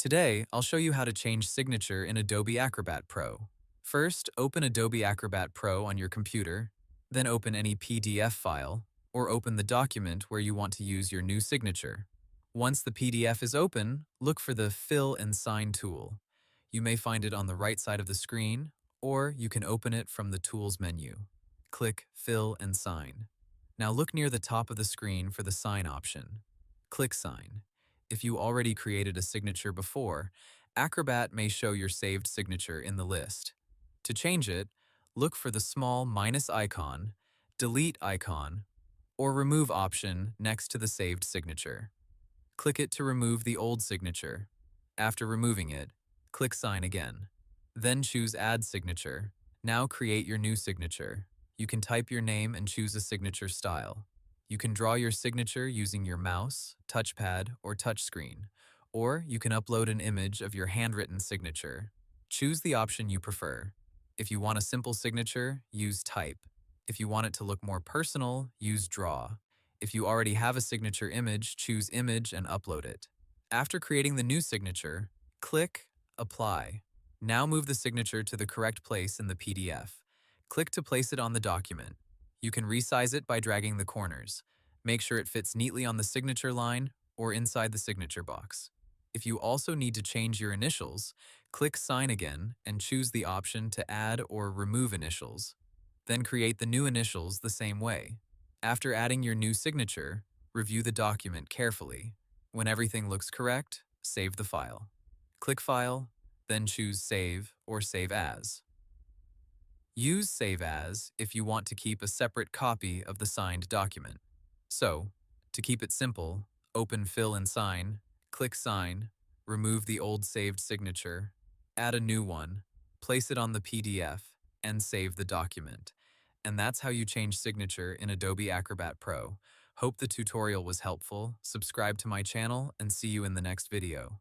Today, I'll show you how to change signature in Adobe Acrobat Pro. First, open Adobe Acrobat Pro on your computer, then open any PDF file, or open the document where you want to use your new signature. Once the PDF is open, look for the Fill and Sign tool. You may find it on the right side of the screen, or you can open it from the Tools menu. Click Fill and Sign. Now look near the top of the screen for the Sign option. Click Sign. If you already created a signature before, Acrobat may show your saved signature in the list. To change it, look for the small minus icon, delete icon, or remove option next to the saved signature. Click it to remove the old signature. After removing it, click Sign again. Then choose Add Signature. Now create your new signature. You can type your name and choose a signature style. You can draw your signature using your mouse, touchpad, or touchscreen, or you can upload an image of your handwritten signature. Choose the option you prefer. If you want a simple signature, use Type. If you want it to look more personal, use Draw. If you already have a signature image, choose Image and upload it. After creating the new signature, click Apply. Now move the signature to the correct place in the PDF. Click to place it on the document. You can resize it by dragging the corners. Make sure it fits neatly on the signature line or inside the signature box. If you also need to change your initials, click Sign again and choose the option to add or remove initials. Then create the new initials the same way. After adding your new signature, review the document carefully. When everything looks correct, save the file. Click File, then choose Save or Save As. Use Save As if you want to keep a separate copy of the signed document. So, to keep it simple, open Fill and Sign, click Sign, remove the old saved signature, add a new one, place it on the PDF, and save the document. And that's how you change signature in Adobe Acrobat Pro. Hope the tutorial was helpful. Subscribe to my channel and see you in the next video.